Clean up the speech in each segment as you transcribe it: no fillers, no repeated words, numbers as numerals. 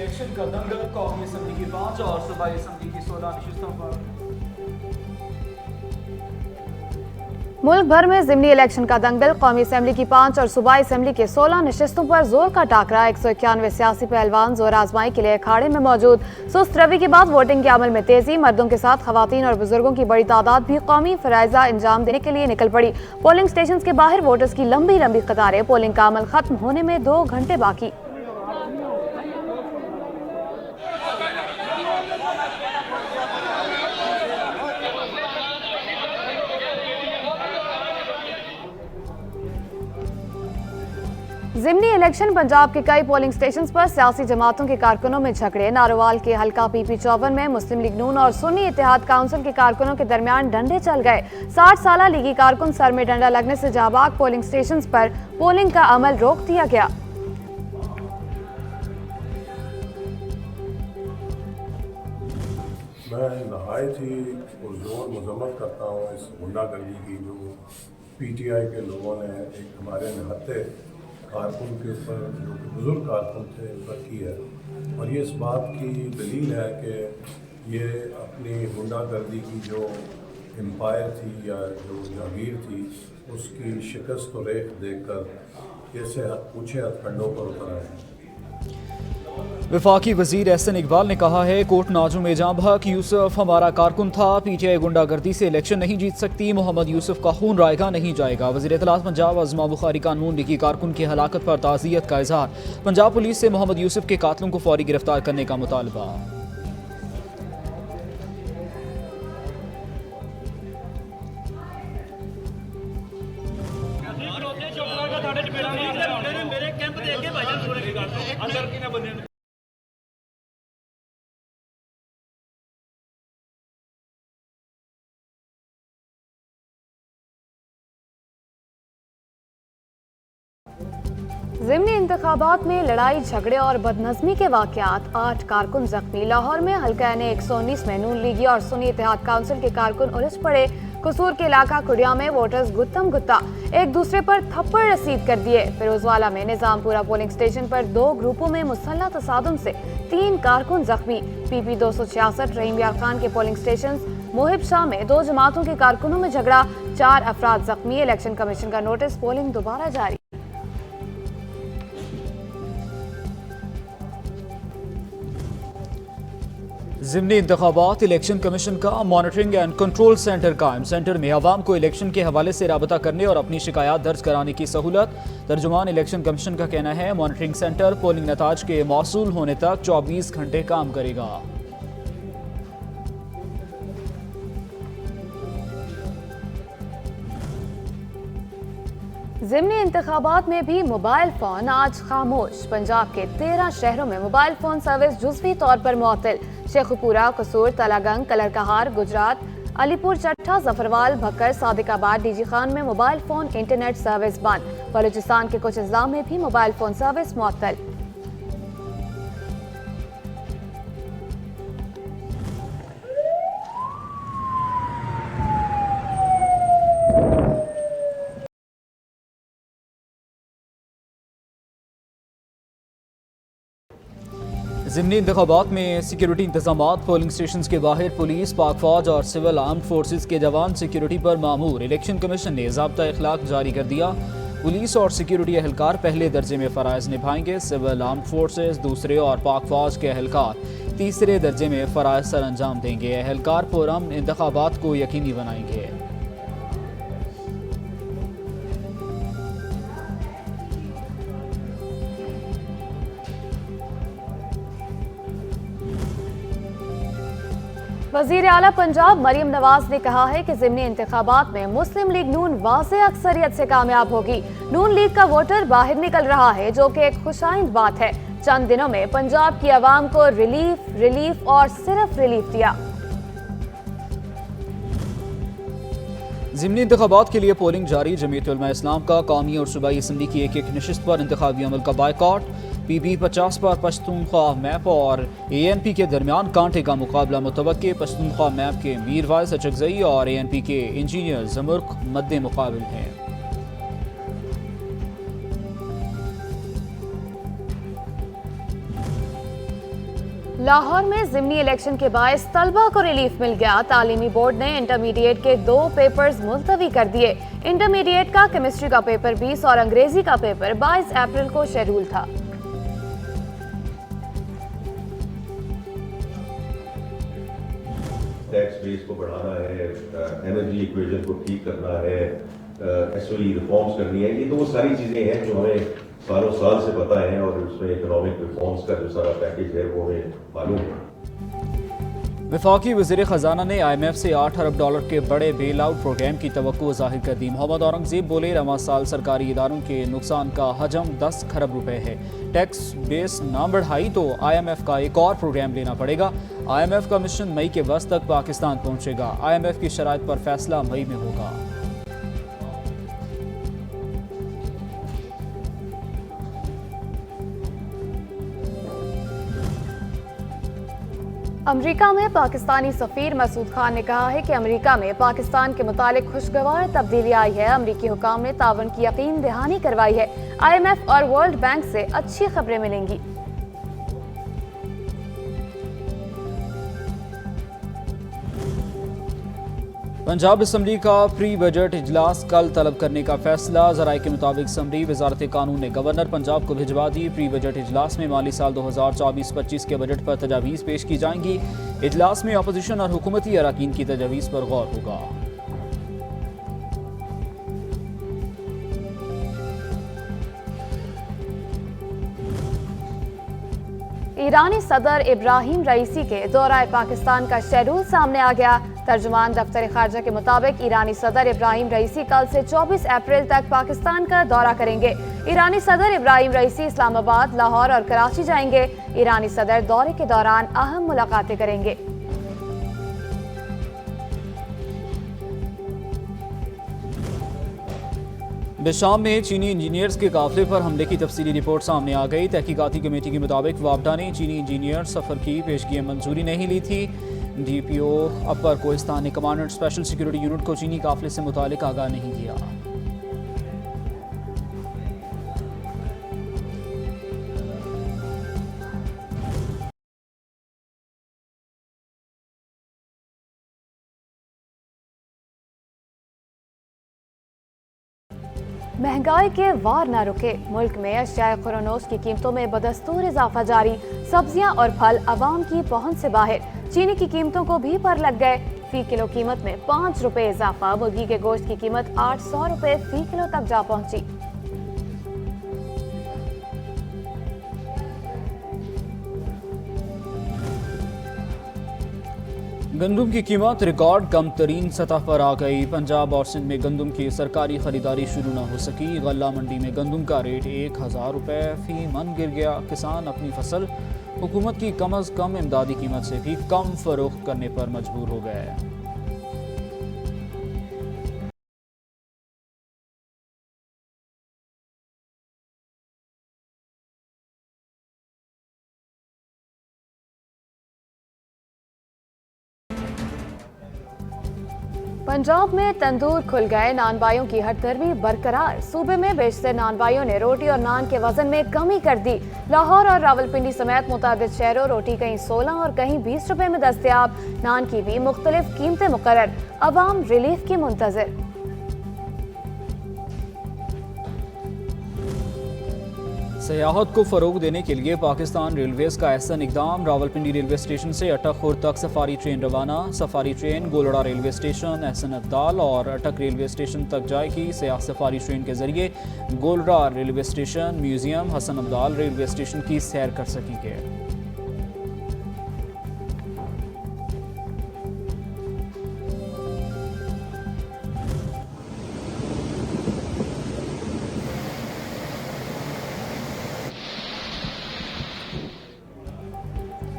Election का दंगल, कौमी assembly की 5 और सूबाई असम्बली की 16 नशिस्तों पर। मुल्क भर में ज़िमनी इलेक्शन का दंगल, कौमी असम्बली की 5 और सूबाई असम्बली के 16 नशिस्तों पर जोर का टाकरा। 191 सियासी पहलवान जोर आजमाई के लिए अखाड़े में मौजूद। सुस्त रवि के बाद वोटिंग के अमल में तेजी, मर्दों के साथ खवातीन और बुजुर्गों की बड़ी तादाद भी कौमी फराइजा अंजाम देने के लिए निकल पड़ी। पोलिंग स्टेशन के बाहर वोटर्स की लंबी लंबी कतारें। पोलिंग का अमल खत्म होने में 2 घंटे बाकी। ज़िमनी इलेक्शन पंजाब के कई पोलिंग स्टेशन पर सियासी जमातों के कारकुनों में झगड़े। नारोवाल के हल्का PP 54 में मुस्लिम लीग नून और सुन्नी इत्तेहाद काउंसिल के कारकुनों के दरमियान डंडे चल गए। 60 साल लीगी कारकुन सर में डंडा लगने से जाबाक। पोलिंग स्टेशन पर पोलिंग का अमल रोक दिया गया। मैं नहायत ही पुरजोर मजम्मत करता हूँ इस गुंडागर्दी की जो PTI के लोगों ने एक हमारे निहत्ते कारकुन के ऊपर, जो कि बुजुर्ग कारकुन थे, उन पर की है। और ये इस बात की दलील है कि ये अपनी गुंडागर्दी की जो एम्पायर थी या जो जागीर थी, उसकी शिकस्त व रेख देखकर ऐसे ऊँचे हथकंडों पर उतर आए हैं। वफाकी वजीर एहसन इकबाल ने कहा है, कोट नाजू में जांबहक यूसुफ हमारा कारकुन था। PTI गुंडागर्दी से इलेक्शन नहीं जीत सकती। मोहम्मद यूसुफ का खून रायगा नहीं जाएगा। वज़ीर इत्तलात पंजाब अज़मा बुखारी का नून लीगी कारकुन की हलाकत पर ताज़ियत का इजहार। पंजाब पुलिस से मोहम्मद यूसुफ के कातलों को फौरी गिरफ्तार करने का मुतालबा। ज़िमनी इंतखाबात में लड़ाई झगड़े और बदनज़मी के वाक़यात। 8 कारकुन जख्मी। लाहौर में हल्का N 119 में नून लीगी और सुन्नी इत्तेहाद काउंसिल के कारकुन उलझ पड़े। कसूर के इलाका कुड़िया में वोटर्स गुत्तम गुत्ता एक दूसरे पर थप्पड़ रसीद कर दिए। फिरोजवाला में निजामपुरा पोलिंग स्टेशन पर 2 ग्रुपों में मुसल्लह तसादुम से 3 कारकुन जख्मी। PP 266 रहीम यार खान के पोलिंग स्टेशन मोहिब शाह में 2 जमातों के कारकुनों में झगड़ा, 4 अफराद जख्मी। इलेक्शन कमीशन का नोटिस, पोलिंग दोबारा जारी। ज़िमनी इंतखाबात, इलेक्शन कमीशन का मॉनिटरिंग एंड कंट्रोल सेंटर कायम। सेंटर में अवाम को इलेक्शन के हवाले से राबता करने और अपनी शिकायत दर्ज कराने की सहूलत। तर्जुमान इलेक्शन कमीशन का कहना है, मॉनिटरिंग सेंटर पोलिंग नताज के मौसूल होने तक 24 घंटे काम करेगा। ज़िमनी इंतखाबात में भी मोबाइल फ़ोन आज खामोश। पंजाब के 13 शहरों में मोबाइल फ़ोन सर्विस जुज़वी तौर पर मुअत्तल। शेखुपुरा, कसूर, तलागंग, कलरकहार, गुजरात, अलीपुर चट्टा, जफरवाल, भक्कर, सादिकाबाद, DG खान में मोबाइल फ़ोन इंटरनेट सर्विस बंद। बलूचिस्तान के कुछ अजला में भी मोबाइल फ़ोन सर्विस मुअत्तल। ज़िमनी इंतखाबात में सिक्योरिटी इंतजामात। पोलिंग स्टेशन के बाहर पुलिस, पाक फौज और सिविल आर्म्ड फोर्सेस के जवान सिक्योरिटी पर मामूर। इलेक्शन कमीशन ने ज़ाब्ता इखलाक जारी कर दिया। पुलिस और सिक्योरिटी एहलकार पहले दर्जे में फ़राइज़ निभाएंगे। सिविल आर्म्ड फोर्सेस दूसरे और पाक फौज के एहलकार तीसरे दर्जे में फ़राइज़ सर अंजाम देंगे। एहलकार पुरअमन इंतखाबात को यकीनी बनाएंगे। वज़ीर आला पंजाब मरियम नवाज ने कहा है कि ज़िमनी इंतखाबात में मुस्लिम लीग नून वाज़े अक्सरियत से कामयाब होगी। नून लीग का वोटर बाहर निकल रहा है, जो कि एक खुशाइंद बात है। चंद दिनों में पंजाब की आवाम को रिलीफ और सिर्फ रिलीफ दिया। ज़िमनी इंतखाबात के लिए पोलिंग जारी। जमीयत उलमा इस्लाम का कौमी और सूबाई असम्बली की एक नशिस्त पर इंतखाबी अमल का बायकॉट। PP 50 पर पश्तूनख्वा मैप और ANP के दरमियान कांटे का मुकाबला मुतवक्के। पश्तूनख्वा मैप के मीर वाइस अचकजई और ANP के इंजीनियर जमुर्क मद्दे मुकाबिल हैं। लाहौर में ज़िमनी इलेक्शन के बायस तलबा को रिलीफ मिल गया। तालीमी बोर्ड ने इंटरमीडिएट के 2 पेपर्स मुलतवी कर दिए। इंटरमीडिएट का केमिस्ट्री का पेपर 20 और अंग्रेजी का पेपर 22 अप्रैल को शेड्यूल था। टैक्स बेस को बढ़ाना है, एनर्जी इक्वेशन को ठीक करना है, एसओई रिफॉर्म्स करनी है। ये तो वो सारी चीज़ें हैं जो हमें सालों साल से पता है और उसमें इकोनॉमिक रिफॉर्म्स का जो सारा पैकेज है वो हमें मालूम है। वफाकी वज़ीर ख़जाना ने IMF से $8 अरब के बड़े बेल आउट प्रोग्राम की तवक्को ज़ाहिर कर दी। मोहम्मद औरंगज़ेब बोले, रवां साल सरकारी इदारों के नुकसान का हजम 10 खरब रुपए है। टैक्स बेस ना बढ़ाई तो IMF का एक और प्रोग्राम लेना पड़ेगा। IMF का मिशन मई के वस्त तक पाकिस्तान पहुँचेगा। IMF की शराइत पर फैसला मई में होगा। अमेरिका में पाकिस्तानी सफीर मसूद खान ने कहा है कि अमेरिका में पाकिस्तान के मुतालिक खुशगवार तब्दीली आई है। अमेरिकी हुकाम ने तावन की यकीन दहानी करवाई है। IMF और वर्ल्ड बैंक से अच्छी खबरें मिलेंगी। पंजाब असम्बली का प्री बजट इजलास कल तलब करने का फैसला। ज़राए के मुताबिक असम्बली वजारत कानून ने गवर्नर पंजाब को भिजवा दी। प्री बजट इजलास में माली साल 2024-25 के बजट पर तजावीज़ पेश की जाएंगी। इजलास में अपोजिशन और हुकूमती अराकीन की तजावीज़ पर गौर होगा। ईरानी सदर इब्राहिम रईसी के दौरा पाकिस्तान का शेड्यूल सामने आ गया। तर्जुमान दफ्तर खारजा के मुताबिक ईरानी सदर इब्राहिम रईसी कल से 24 अप्रैल तक पाकिस्तान का दौरा करेंगे। ईरानी सदर इब्राहिम रईसी इस्लामाबाद, लाहौर और कराची जाएंगे। ईरानी सदर दौरे के दौरान अहम मुलाकातें करेंगे। बेशाम में चीनी इंजीनियर्स के काफिले पर हमले की तफसीली रिपोर्ट सामने आ गई। तहकीकाती कमेटी के मुताबिक वापडा ने चीनी इंजीनियर सफर की पेशगी मंजूरी नहीं ली थी। DPO अपर कोहिस्तान ने कमांडेंट स्पेशल सिक्योरिटी यूनिट को चीनी काफिले से मुतालिक आगाह नहीं किया। महंगाई के वार न रुके। मुल्क में अशियाए खुरानोश की कीमतों में बदस्तूर इजाफा जारी। सब्जियां और फल अवाम की पहुंच से बाहर। चीनी की कीमतों को भी पर लग गए। फी किलो कीमत में 5 रुपए इजाफा। मुर्गी के गोश्त की कीमत 800 रुपए फी किलो तक जा पहुंची। गंदम की कीमत रिकॉर्ड कम तरीन सतह पर आ गई। पंजाब और सिंध में गंदम की सरकारी खरीदारी शुरू न हो सकी। गल्ला मंडी में गंदम का रेट 1000 रुपए फी मन गिर गया। किसान अपनी फसल हुकूमत की कम अज कम इमदादी कीमत से भी कम फरोख्त करने पर मजबूर हो गए। पंजाब में तंदूर खुल गए। नानबाइयों की हटधर्मी बरकरार। सूबे में बेशतर नानबाइयों ने रोटी और नान के वजन में कमी कर दी। लाहौर और रावलपिंडी समेत मुताबिक शहरों रोटी कहीं 16 और कहीं 20 रुपए में दस्तयाब। नान की भी मुख्तलिफ कीमतें मुकर्रर। अवाम रिलीफ की मुंतजर। सयाहत को फरोग देने के लिए पाकिस्तान रेलवेज का ऐसा इकदाम। रावलपिंडी रेलवे स्टेशन से अटक खुर्द तक सफारी ट्रेन रवाना। Safari train Golra railway station, Hasan Abdal और अटक रेलवे स्टेशन तक जाएगी। सयाह सफारी ट्रेन के जरिए Golra railway station, museum, Hasan Abdal railway station की सैर कर सकेंगे।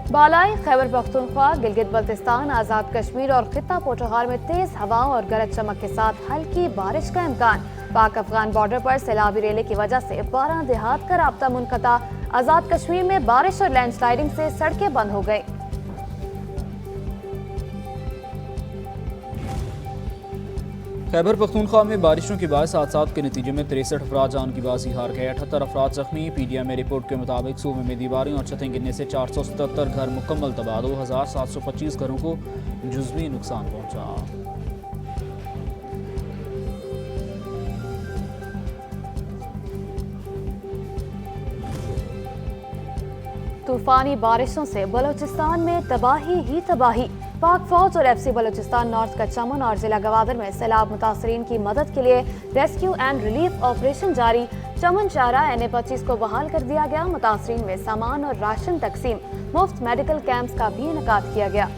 बालाई खैबर पख्तूनख्वा, गिलगित बल्तिस्तान, आज़ाद कश्मीर और खित्ता पोठोहार में तेज हवाओं और गरज चमक के साथ हल्की बारिश का इम्कान। पाक अफगान बॉर्डर पर सैलाबी रेले की वजह से 12 देहात का राब्ता मुनक़ता। आज़ाद कश्मीर में बारिश और लैंडस्लाइडिंग से सड़कें बंद हो गई। खैबर पख्तूनख्वा में बारिशों के बाद हादसात के नतीजे में 63 अफराद जान की बाजी हार गए, 78 अफराद जख्मी। PTI में रिपोर्ट के मुताबिक सूबे में दीवारें और छतें गिरने से 477 घर मुकम्मल तबाह, 2725 घरों को जुज़वी नुकसान पहुँचा। तूफानी बारिशों से बलूचिस्तान में तबाही ही तबाही। पाक फौज और FC बलूचिस्तान नॉर्थ का चमन और जिला गवादर में सैलाब मुतासरीन की मदद के लिए रेस्क्यू एंड रिलीफ ऑपरेशन जारी। चमन चारा NA-25 को बहाल कर दिया गया। मुतासरीन में सामान और राशन तकसीम, मुफ्त मेडिकल कैंप्स का भी इनेकाद किया गया।